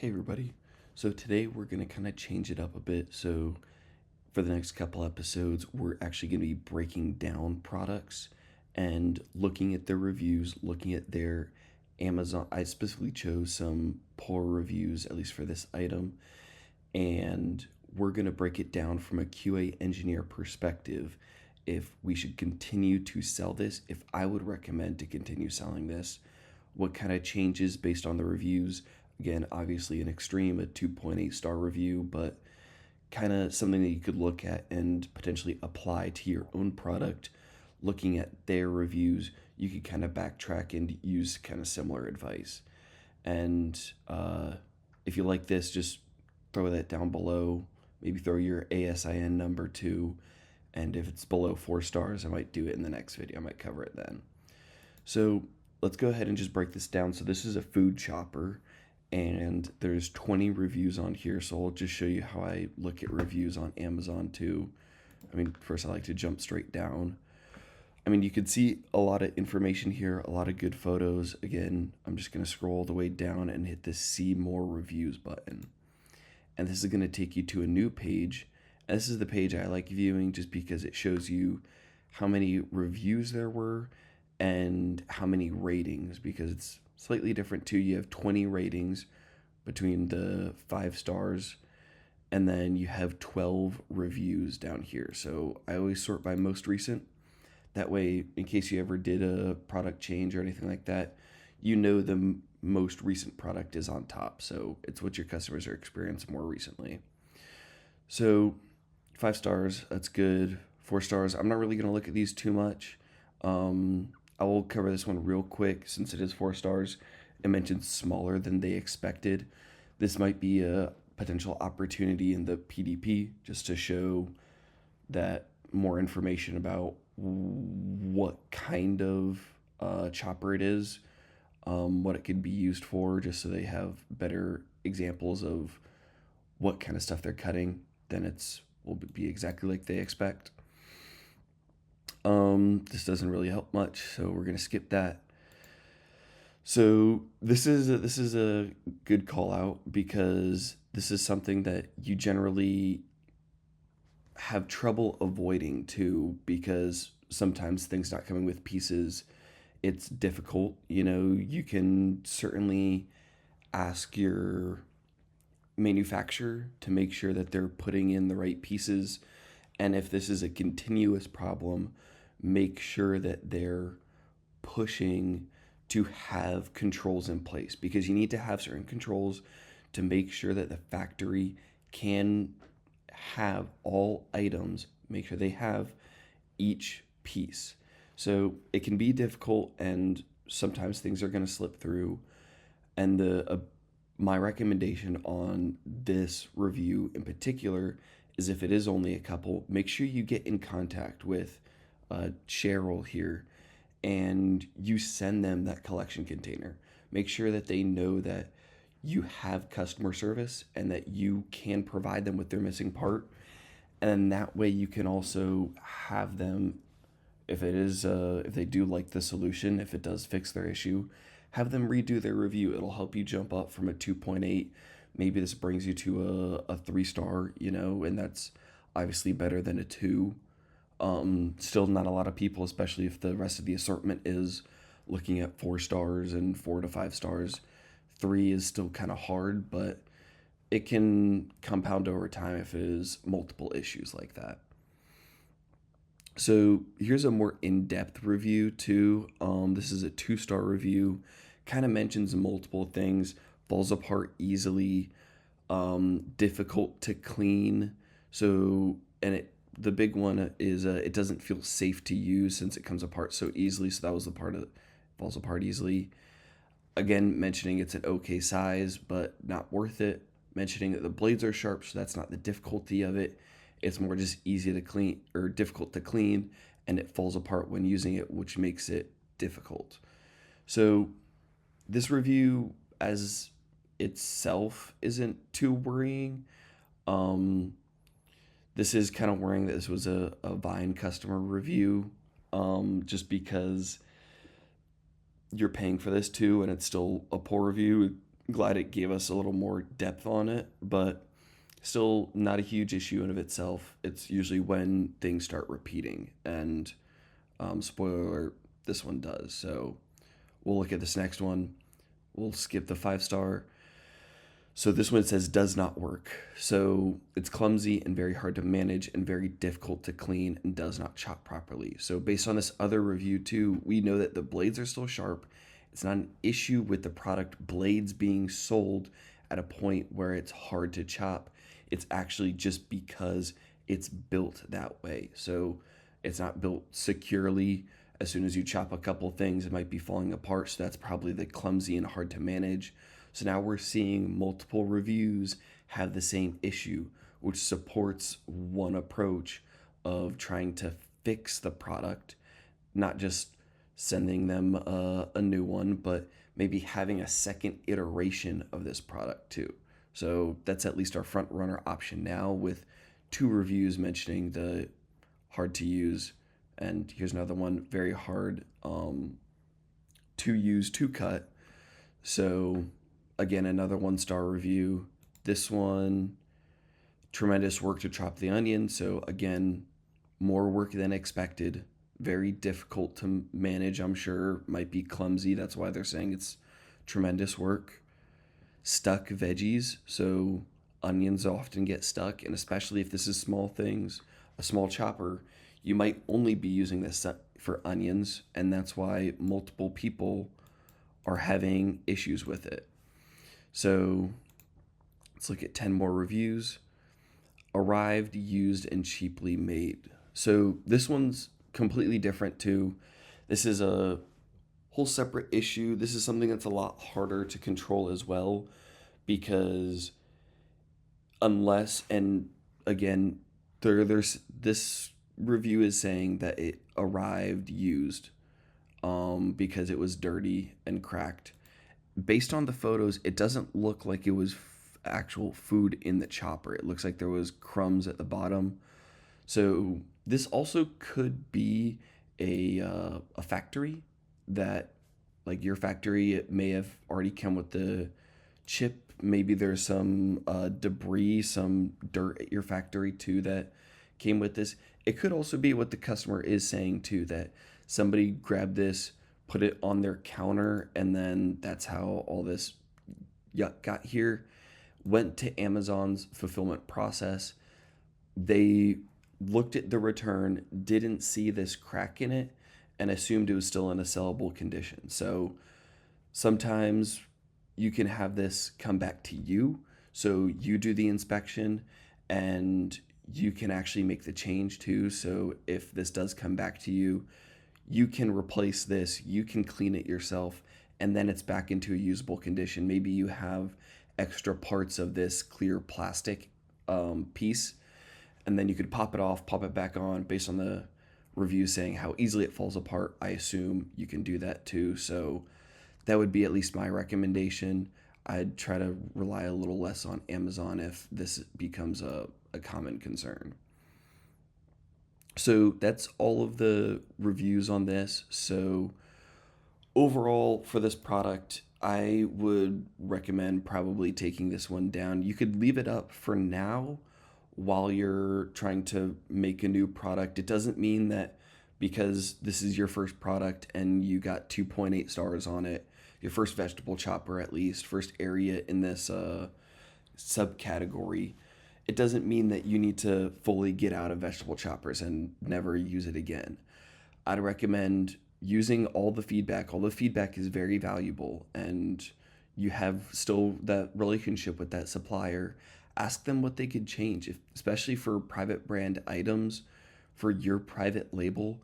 Hey everybody. So today we're going to kind of change it up a bit. So for the next couple episodes, we're actually going to be breaking down products and looking at their reviews, looking at their Amazon. I specifically chose some poor reviews, at least for this item, and we're going to break it down from a QA engineer perspective. If we should continue to sell this, if I would recommend to continue selling this, what kind of changes based on the reviews. Again, obviously an extreme, a 2.8 star review, but kind of something that you could look at and potentially apply to your own product. Looking at their reviews, you could kind of backtrack and use kind of similar advice. And if you like this, just throw that down below. Maybe throw your ASIN number too. And if it's below 4 stars, I might do it in the next video. I might cover it then. So let's go ahead and just break this down. So this is a food chopper, and there's 20 reviews on here. So I'll just show you how I look at reviews on Amazon too. I mean, first I like to jump straight down. I mean, you can see a lot of information here, a lot of good photos. Again, I'm just going to scroll all the way down and hit the see more reviews button. And this is going to take you to a new page. And this is the page I like viewing just because it shows you how many reviews there were and how many ratings, because it's slightly different too. You have 20 ratings between the 5 stars, and then you have 12 reviews down here. So I always sort by most recent. That way, in case you ever did a product change or anything like that, you know the most recent product is on top. So it's what your customers are experiencing more recently. So 5 stars, that's good. 4 stars, I'm not really going to look at these too much. I will cover this one real quick since it is 4 stars. It mentions smaller than they expected. This might be a potential opportunity in the PDP just to show that more information about what kind of chopper it is, what it could be used for, just so they have better examples of what kind of stuff they're cutting. Then it's will be exactly like they expect. This doesn't really help much, so we're gonna skip that. So this is a good call out because this is something that you generally have trouble avoiding too, because sometimes things not coming with pieces, it's difficult. You can certainly ask your manufacturer to make sure that they're putting in the right pieces. And if this is a continuous problem, make sure that they're pushing to have controls in place, because you need to have certain controls to make sure that the factory can have all items, make sure they have each piece. So it can be difficult, and sometimes things are going to slip through. And the my recommendation on this review in particular is, if it is only a couple, make sure you get in contact with Cheryl here and you send them that collection container. Make sure that they know that you have customer service and that you can provide them with their missing part. And that way you can also have them, if they do like the solution, if it does fix their issue, have them redo their review. It'll help you jump up from a 2.8. Maybe this brings you to a 3 star, and that's obviously better than a 2. Still not a lot of people, especially if the rest of the assortment is looking at 4 stars and 4 to 5 stars. 3 is still kind of hard, but it can compound over time if it is multiple issues like that. So here's a more in-depth review too. This is a 2 star review. Kind of mentions multiple things. Falls apart easily. Difficult to clean. So, and the big one is it doesn't feel safe to use since it comes apart so easily. So that was the part of it. Falls apart easily. Again, mentioning it's an okay size, but not worth it. Mentioning that the blades are sharp, so that's not the difficulty of it. It's more just easy to clean or difficult to clean, and it falls apart when using it, which makes it difficult. So this review as itself isn't too worrying. This is kind of worrying that this was a Vine customer review, just because you're paying for this too, and it's still a poor review. Glad it gave us a little more depth on it, but still not a huge issue in of itself. It's usually when things start repeating, and spoiler alert, this one does. So we'll look at this next one. We'll skip the 5 star. So this one says does not work. So it's clumsy and very hard to manage and very difficult to clean and does not chop properly. So based on this other review too, we know that the blades are still sharp. It's not an issue with the product blades being sold at a point where it's hard to chop. It's actually just because it's built that way. So it's not built securely. As soon as you chop a couple things, it might be falling apart. So that's probably the clumsy and hard to manage. So now we're seeing multiple reviews have the same issue, which supports one approach of trying to fix the product, not just sending them a new one, but maybe having a second iteration of this product too. So that's at least our front runner option now, with 2 reviews mentioning the hard to use. And here's another one, very hard to use to cut. So again, another 1 star review. This one, tremendous work to chop the onion. So again, more work than expected. Very difficult to manage, I'm sure. Might be clumsy. That's why they're saying it's tremendous work. Stuck veggies. So onions often get stuck, and especially if this is small things, a small chopper, you might only be using this for onions, and that's why multiple people are having issues with it. So let's look at 10 more reviews. Arrived, used, and cheaply made. So this one's completely different too. This is a whole separate issue. This is something that's a lot harder to control as well, because unless, and again, there's this review is saying that it arrived used because it was dirty and cracked. Based on the photos, it doesn't look like it was actual food in the chopper. It looks like there was crumbs at the bottom. So this also could be a factory that, like your factory, it may have already come with the chip. Maybe there's some debris, some dirt at your factory too that came with this. It could also be what the customer is saying too, that somebody grabbed this, put it on their counter, and then that's how all this yuck got here. Went to Amazon's fulfillment process. They looked at the return, didn't see this crack in it, and assumed it was still in a sellable condition. So sometimes you can have this come back to you. So you do the inspection and you can actually make the change too. So if this does come back to you, you can replace this, you can clean it yourself, and then it's back into a usable condition. Maybe you have extra parts of this clear plastic piece, and then you could pop it off, pop it back on. Based on the review saying how easily it falls apart, I assume you can do that too. So that would be at least my recommendation. I'd try to rely a little less on Amazon if this becomes a common concern. So that's all of the reviews on this. So overall, for this product, I would recommend probably taking this one down. You could leave it up for now while you're trying to make a new product. It doesn't mean that because this is your first product and you got 2.8 stars on it, your first vegetable chopper at least, first area in this subcategory, it doesn't mean that you need to fully get out of vegetable choppers and never use it again. I'd recommend using all the feedback. All the feedback is very valuable, and you have still that relationship with that supplier. Ask them what they could change, especially for private brand items, for your private label.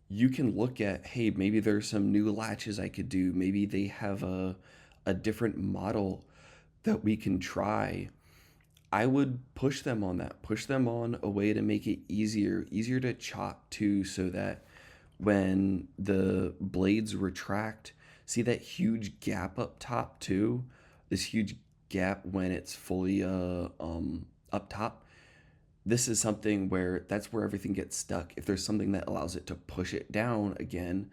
You can look at, hey, maybe there's some new latches I could do. Maybe they have a different model that we can try. I would push them on that. Push them on a way to make it easier to chop too, so that when the blades retract, see that huge gap up top too? This huge gap when it's fully up top. This is something where that's where everything gets stuck. If there's something that allows it to push it down again,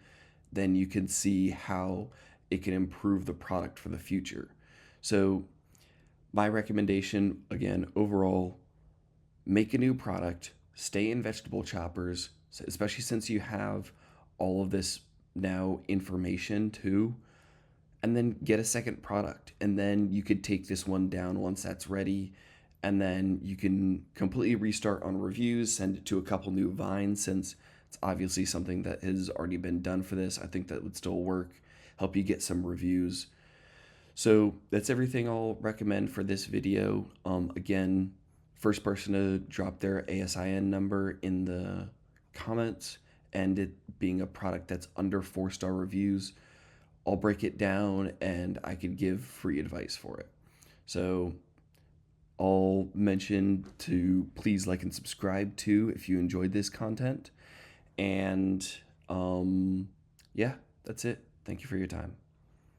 then you can see how it can improve the product for the future. So my recommendation, again, overall, make a new product, stay in vegetable choppers, especially since you have all of this now information too, and then get a second product. And then you could take this one down once that's ready. And then you can completely restart on reviews, send it to a couple new vines since it's obviously something that has already been done for this. I think that would still work, help you get some reviews. So that's everything I'll recommend for this video. Again, first person to drop their ASIN number in the comments, and it being a product that's under 4-star reviews, I'll break it down and I could give free advice for it. So I'll mention to please like and subscribe too if you enjoyed this content. And yeah, that's it. Thank you for your time.